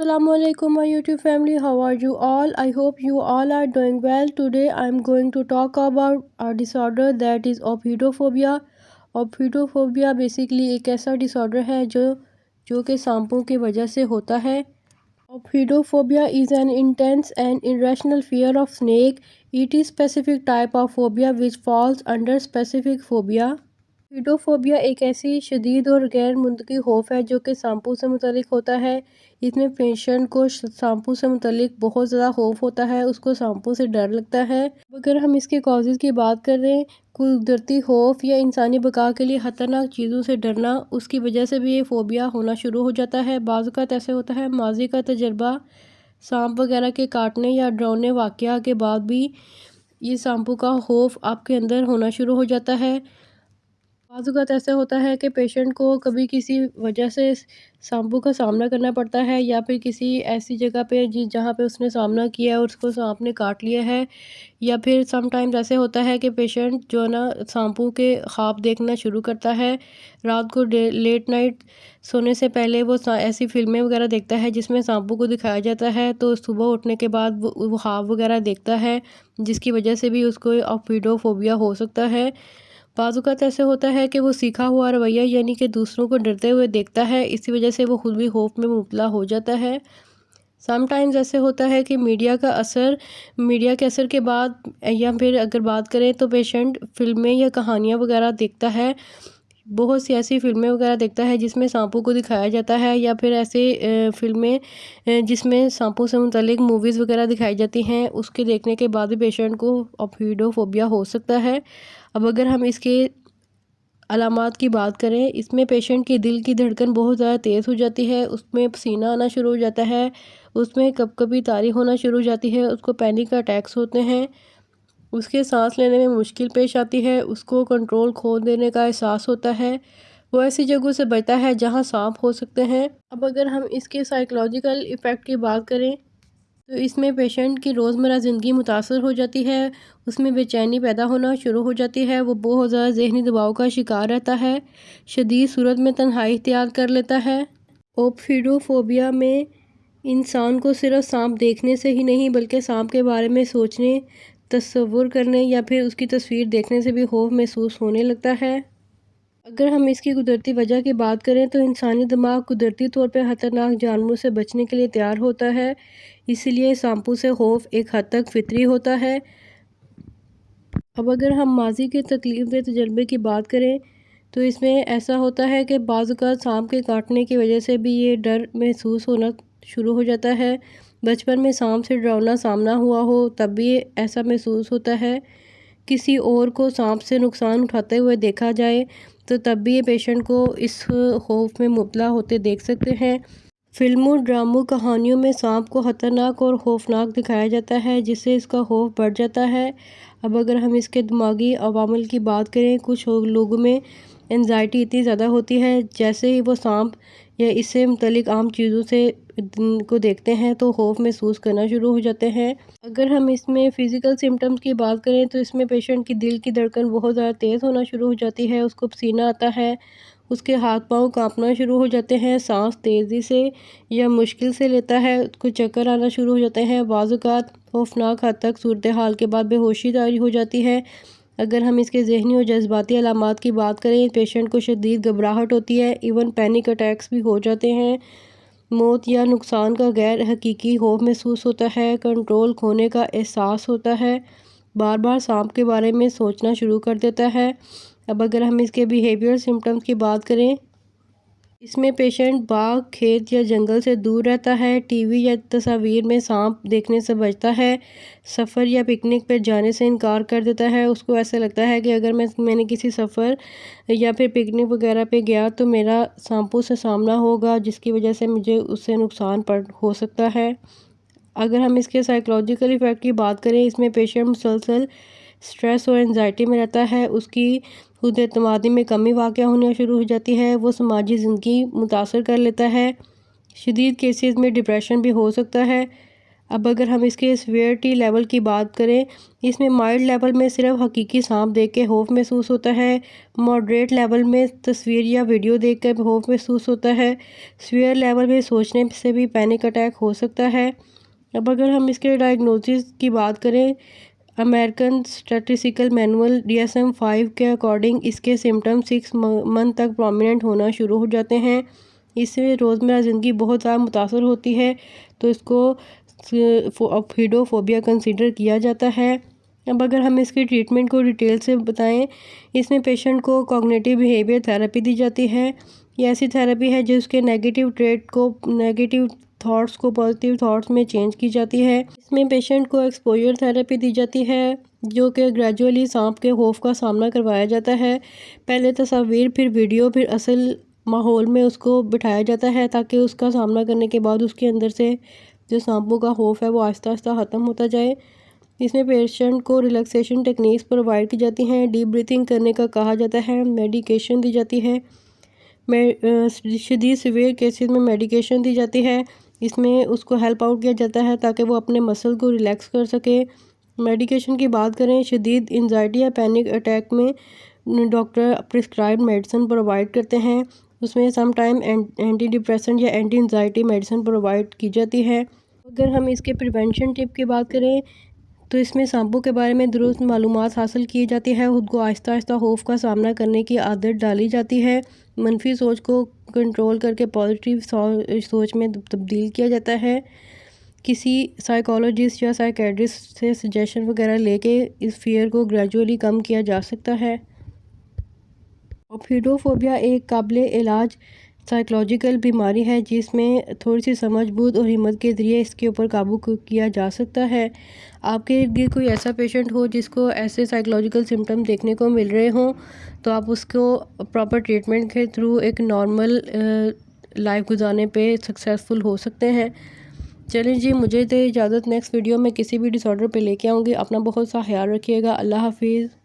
Assalamu alaikum my YouTube family, how are you all? I hope you all are doing well. Today I'm going to talk about a disorder that is ophidophobia. Ophidophobia basically एक ऐसा disorder है जो कि सांपों की वजह से होता है. Ophidophobia is an intense and irrational fear of snake. It is specific type of phobia which falls under specific phobia. ऑफिडोफोबिया एक ऐसी शदीद और गैर मुंतकी खौफ है जो कि सांपों से मुतल्लिक होता है. इसमें पेशेंट को सांपों से मुतल्लिक बहुत ज़्यादा खौफ होता है, उसको सांपों से डर लगता है. अगर हम इसके कॉजेज़ की बात करें, कुदरती खौफ या इंसानी बका के लिए ख़तरनाक चीज़ों से डरना, उसकी वजह से भी ये फ़ोबिया होना शुरू हो जाता है. बाज़ औक़ात ऐसे होता है माजी का तजर्बा सांप वगैरह के काटने या डरावने वाक़या के बाद भी ये सांपों का खौफ आपके अंदर होना शुरू हो जाता है. बाज़ औक़ात ऐसा होता है कि पेशेंट को कभी किसी वजह से सांपों का सामना करना पड़ता है या फिर किसी ऐसी जगह पे जहाँ पे उसने सामना किया है और उसको सांप ने काट लिया है, या फिर समटाइम्स ऐसे होता है कि पेशेंट जो है ना सांपों के ख्वाब देखना शुरू करता है. रात को लेट नाइट सोने से पहले वो ऐसी फिल्में वगैरह देखता है जिसमें सांपों को दिखाया जाता है, तो सुबह उठने के बाद वो ख्वाब वगैरह देखता है, जिसकी वजह से भी उसको ऑफिडोफोबिया हो सकता है. बाज़ औक़ात ऐसे होता है कि वो सीखा हुआ रवैया यानी कि दूसरों को डरते हुए देखता है, इसी वजह से वो खुद भी खौफ में मुब्तला हो जाता है. समटाइम्स ऐसे होता है कि मीडिया के असर के बाद, या फिर अगर बात करें तो पेशेंट फ़िल्में या कहानियाँ वगैरह देखता है, बहुत सी ऐसी फ़िल्में वगैरह देखता है जिसमें सांपों को दिखाया जाता है, या फिर ऐसे फ़िल्में जिसमें सांपों से मुतल्लिक मूवीज़ वगैरह दिखाई जाती हैं, उसके देखने के बाद भी पेशेंट को ऑफिडोफोबिया हो सकता है. अब अगर हम इसके अलामात की बात करें, इसमें पेशेंट की दिल की धड़कन बहुत ज़्यादा तेज़ हो जाती है, उसमें पसीना आना शुरू हो जाता है, उसमें कभी तारी होना शुरू हो जाती है, उसको पैनिक अटैक्स होते हैं, उसके सांस लेने में मुश्किल पेश आती है, उसको कंट्रोल खो देने का एहसास होता है. वो ऐसी जगहों से बचता है जहां सांप हो सकते हैं. अब अगर हम इसके साइकोलॉजिकल इफ़ेक्ट की बात करें तो इसमें पेशेंट की रोज़मर्रा ज़िंदगी मुतासर हो जाती है, उसमें बेचैनी पैदा होना शुरू हो जाती है, वो बहुत ज़्यादा ज़हनी दबाव का शिकार रहता है, शदीद सूरत में तन्हाई इख्तियार कर लेता है. ऑफिडोफोबिया में इंसान को सिर्फ सांप देखने से ही नहीं बल्कि सांप के बारे में सोचने, तस्वुर करने या फिर उसकी तस्वीर देखने से भी खौफ महसूस होने लगता है. अगर हम इसकी कुदरती वजह की बात करें तो इंसानी दिमाग कुदरती तौर पर ख़तरनाक जानवरों से बचने के लिए तैयार होता है, इसलिए सांपों से खौफ एक हद तक फितरी होता है. अब अगर हम माजी के तकलीफ़देह तजर्बे की बात करें तो इसमें ऐसा होता है कि बाज़ औक़ात सांप के काटने की वजह से भी ये डर महसूस होना शुरू हो जाता है. बचपन में सांप से डरावना सामना हुआ हो तब भी ऐसा महसूस होता है. किसी और को सांप से नुकसान उठाते हुए देखा जाए तो तब भी ये पेशेंट को इस खौफ में मुब्तला होते देख सकते हैं. फ़िल्मों, ड्रामों, कहानियों में सांप को ख़तरनाक और खौफनाक दिखाया जाता है, जिससे इसका खौफ बढ़ जाता है. अब अगर हम इसके दिमागी अवामिल की बात करें, कुछ लोगों में एंजाइटी इतनी ज़्यादा होती है, जैसे ही वो सांप या इससे मुतल्लिक आम चीज़ों से को देखते हैं तो खौफ महसूस करना शुरू हो जाते हैं. अगर हम इसमें फ़िज़िकल सिम्टम्स की बात करें तो इसमें पेशेंट की दिल की धड़कन बहुत ज़्यादा तेज़ होना शुरू हो जाती है, उसको पसीना आता है, उसके हाथ पाँव कांपना शुरू हो जाते हैं, सांस तेज़ी से या मुश्किल से लेता है, उसको चक्कर आना शुरू हो जाते हैं, बाज़ औक़ात खौफनाक हद तक सूरत हाल के बाद बेहोशी तारी हो जाती है. अगर हम इसके ज़हनी और जज्बाती अलामात की बात करें, पेशेंट को शदीद घबराहट होती है, इवन पैनिक अटैक्स भी हो जाते हैं, मौत या नुकसान का गैर हकीकी खौफ महसूस होता है, कंट्रोल खोने का एहसास होता है, बार बार सांप के बारे में सोचना शुरू कर देता है. अब अगर हम इसके बिहेवियर सिम्टम्स की बात करें, इसमें पेशेंट बाग, खेत या जंगल से दूर रहता है, टीवी या तस्वीर में सांप देखने से बचता है, सफ़र या पिकनिक पर जाने से इनकार कर देता है. उसको ऐसा लगता है कि अगर मैंने किसी सफ़र या फिर पिकनिक वगैरह पे गया तो मेरा सांपों से सामना होगा, जिसकी वजह से मुझे उससे नुकसान हो सकता है. अगर हम इसके साइकोलॉजिकल इफ़ेक्ट की बात करें, इसमें पेशेंट मुसलसल स्ट्रेस और एंजाइटी में रहता है, उसकी खुद एतमादी में कमी वाक़या होना शुरू हो जाती है, वो समाजी ज़िंदगी मुतासर कर लेता है, शदीद केसेस में डिप्रेशन भी हो सकता है. اب اگر ہم اس کے سیویرٹی لیول کی بات کریں، اس میں مائلڈ لیول میں صرف حقیقی سانپ دیکھ کے خوف محسوس ہوتا ہے، ماڈریٹ لیول میں تصویر یا ویڈیو دیکھ کر خوف محسوس ہوتا ہے، سیویئر لیول میں سوچنے سے بھی پینک اٹیک ہو سکتا ہے۔ اب اگر ہم اس کے ڈائگنوسس کی بات کریں، امریکن اسٹیٹسٹیکل مینول DSM-5 کے اکارڈنگ اس کے سمٹم 6 منتھ تک پرومیننٹ ہونا شروع ہو جاتے ہیں۔ اس سے روزمرہ زندگی بہت زیادہ متاثر ہوتی ہے، تو اس کو اوفیڈوفوبیا کنسیڈر کیا جاتا ہے۔ اب اگر ہم اس کی ٹریٹمنٹ کو ڈیٹیل سے بتائیں، اس میں پیشنٹ کو کوگنیٹیو بیہیویئر تھراپی دی جاتی ہے۔ یہ ایسی تھراپی ہے جس کے نیگیٹیو تھاٹس کو پازیٹیو تھاٹس میں چینج کی جاتی ہے۔ اس میں پیشنٹ کو ایکسپوجر تھراپی دی جاتی ہے، جو کہ گریجولی سانپ کے خوف کا سامنا کروایا جاتا ہے۔ پہلے تصاویر، پھر ویڈیو، پھر اصل ماحول میں اس کو بٹھایا جاتا ہے تاکہ اس کا سامنا کرنے کے بعد اس کے اندر سے جو سانپوں کا خوف ہے وہ آہستہ آہستہ ختم ہوتا جائے۔ اس میں پیشنٹ کو ریلیکسیشن ٹیکنیکس پرووائڈ کی جاتی ہیں، ڈیپ بریتھنگ کرنے کا کہا جاتا ہے، میڈیکیشن دی جاتی ہے، شدید سیویئر کیسز میں میڈیکیشن دی جاتی ہے۔ اس میں اس کو ہیلپ آؤٹ کیا جاتا ہے تاکہ وہ اپنے مسل کو ریلیکس کر سکے۔ میڈیکیشن کی بات کریں، شدید انزائٹی یا پینک اٹیک میں ڈاکٹر پرسکرائب میڈیسن پرووائڈ کرتے ہیں۔ اس میں سم ٹائم اینٹی ڈپریسنٹ یا اینٹی انزائٹی میڈیسن پرووائڈ کی جاتی ہے۔ اگر ہم اس کے پریونشن ٹپ کی بات کریں تو اس میں سانپوں کے بارے میں درست معلومات حاصل کی جاتی ہے، خود کو آہستہ آہستہ خوف کا سامنا کرنے کی عادت ڈالی جاتی ہے، منفی سوچ کو کنٹرول کر کے پازیٹیو سوچ میں تبدیل کیا جاتا ہے، کسی سائیکالوجسٹ یا سائیکیٹرسٹ سے سجیشن وغیرہ لے کے اس فیئر کو گریجولی کم کیا جا سکتا ہے۔ اوفیڈوفوبیا ایک قابل علاج سائیکولوجیکل بیماری ہے جس میں تھوڑی سی سمجھ بوجھ اور ہمت کے ذریعے اس کے اوپر قابو کیا جا سکتا ہے۔ آپ کے ارد گرد کوئی ایسا پیشنٹ ہو جس کو ایسے سائیکولوجیکل سمٹم دیکھنے کو مل رہے ہوں تو آپ اس کو پراپر ٹریٹمنٹ کے تھرو ایک نارمل لائف گزارنے پہ سکسیزفل ہو سکتے ہیں۔ چلیں جی، مجھے دے اجازت، نیکسٹ ویڈیو میں کسی بھی ڈس آرڈر پہ لے کے آؤں گی۔ اپنا بہت سا خیال رکھیے گا۔ اللہ حافظ۔